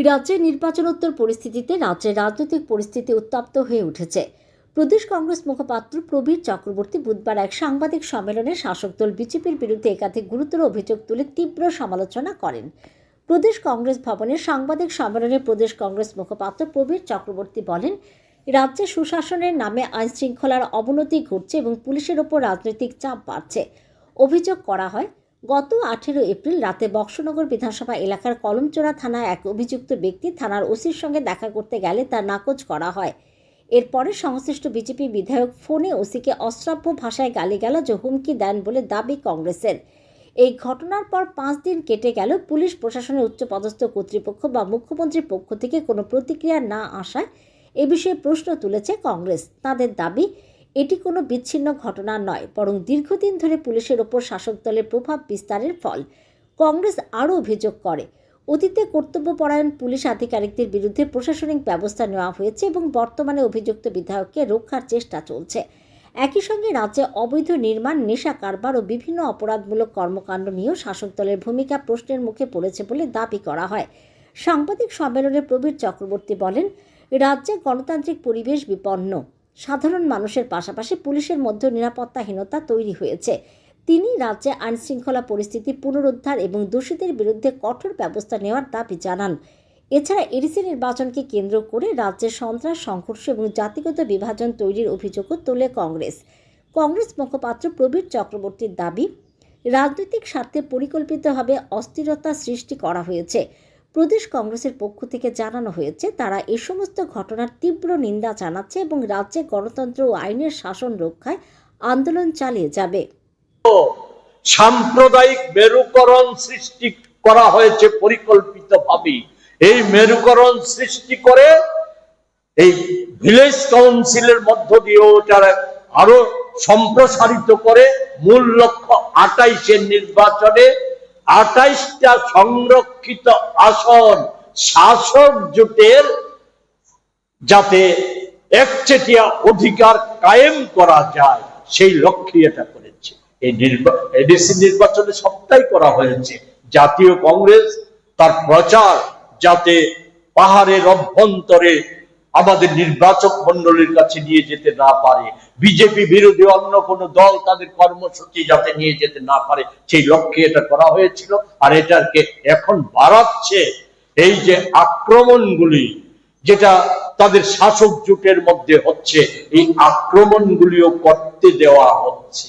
রাজ্যে নির্বাচনোত্তর পরিস্থিতিতে রাজ্যের রাজনৈতিক পরিস্থিতি উত্তপ্ত হয়ে উঠেছে। প্রদেশ কংগ্রেস মুখপাত্র প্রবীর চক্রবর্তী বুধবার এক সাংবাদিক সম্মেলনে শাসক দল বিজেপির বিরুদ্ধে একাধিক গুরুতর অভিযোগ তুলে তীব্র সমালোচনা করেন। প্রদেশ কংগ্রেস ভবনে সাংবাদিক সম্মেলনে প্রদেশ কংগ্রেস মুখপাত্র প্রবীর চক্রবর্তী বলেন, রাজ্যে সুশাসনের নামে আইনশৃঙ্খলার অবনতি ঘটছে এবং পুলিশের ওপর রাজনৈতিক চাপ বাড়ছে। অভিযোগ করা হয়, গত 18 এপ্রিল রাতে বক্সনগর বিধানসভা এলাকার কলমচোরা থানায় এক অভিযুক্ত ব্যক্তি থানার ওসির সঙ্গে দেখা করতে গেলে তার নাকচ করা হয়। এরপরে সংশ্লিষ্ট বিজেপি বিধায়ক ফোনে ওসিকে অশ্রাব্য ভাষায় গালিগালাজ ও হুমকি দেন বলে দাবি কংগ্রেসের। এই ঘটনার পর 5 দিন কেটে গেল, পুলিশ প্রশাসনের উচ্চপদস্থ কর্তৃপক্ষ বা মুখ্যমন্ত্রীর পক্ষ থেকে কোনো প্রতিক্রিয়া না আসায় এ বিষয়ে প্রশ্ন তুলেছে কংগ্রেস। তাদের দাবি, এটি কোনো বিচ্ছিন্ন ঘটনা নয়, বরং দীর্ঘদিন ধরে পুলিশের ওপর শাসক দলের প্রভাব বিস্তারের ফল। কংগ্রেস আরও অভিযোগ করে, অতীতে কর্তব্যপরায়ণ পুলিশ আধিকারিকদের বিরুদ্ধে প্রশাসনিক ব্যবস্থা নেওয়া হয়েছে এবং বর্তমানে অভিযুক্ত বিধায়ককে রক্ষার চেষ্টা চলছে। একই সঙ্গে রাজ্যে অবৈধ নির্মাণ, নেশা কারবার ও বিভিন্ন অপরাধমূলক কর্মকাণ্ড নিয়েও শাসক দলের ভূমিকা প্রশ্নের মুখে পড়েছে বলে দাবি করা হয়। সাংবাদিক সম্মেলনে প্রবীর চক্রবর্তী বলেন, রাজ্যে গণতান্ত্রিক পরিবেশ বিপন্ন, সাধারণ মানুষের পাশাপাশি পুলিশের মধ্যে নিরাপত্তাহীনতা তৈরি হয়েছে। তিনি রাজ্যে আইনশৃঙ্খলা পরিস্থিতি পুনরুদ্ধার এবং দোষীদের বিরুদ্ধে কঠোর ব্যবস্থা নেওয়ার দাবি জানান। এছাড়া এডিসি নির্বাচনকে কেন্দ্র করে রাজ্যে সন্ত্রাস, সংঘর্ষ এবং জাতিগত বিভাজন তৈরির অভিযোগও তোলে কংগ্রেস। কংগ্রেস মুখপাত্র প্রবীর চক্রবর্তীর দাবি, রাজনৈতিক স্বার্থে পরিকল্পিতভাবে অস্থিরতা সৃষ্টি করা হয়েছে। প্রদেশ কংগ্রেসের পক্ষ থেকে জানানো হয়েছে, তারা এ সমস্ত ঘটনার তীব্র নিন্দা জানাচ্ছে এবং রাজ্যে গণতন্ত্র ও আইনের শাসন রক্ষায় আন্দোলন চালিয়ে যাবে। সাম্প্রদায়িক মেরুকরণ সৃষ্টি করা হয়েছে পরিকল্পিতভাবে। এই মেরুকরণ সৃষ্টি করে এই ভিলেজ কাউন্সিলের মধ্য দিয়ে ওটার আরো সম্প্রসারিত করে মূল লক্ষ্য 28 নির্বাচনে 28টা সংরক্ষিত আসন শাসক জোটের যাতে একচেটিয়া অধিকার কায়েম করা যায়, সেই লক্ষ্যে এটা করেছে। এই এডিসি নির্বাচনে সবটাই করা হয়েছে। জাতীয় কংগ্রেস তার প্রচার যাতে পাহাড়ের অভ্যন্তরে আমাদের নির্বাচক মন্ডলীর কাছে নিয়ে যেতে না পারে, বিজেপি বিরোধী অন্য কোন দল তাদের কর্মসূচি যাতে নিয়ে যেতে না পারে, সেই লক্ষ্যে এটা করা হয়েছিল। আর এটাকে এখন বাড়াচ্ছে এই যে আক্রমণগুলি যেটা তাদের শাসক জোটের মধ্যে হচ্ছে, এই আক্রমণগুলিও করতে দেওয়া হচ্ছে।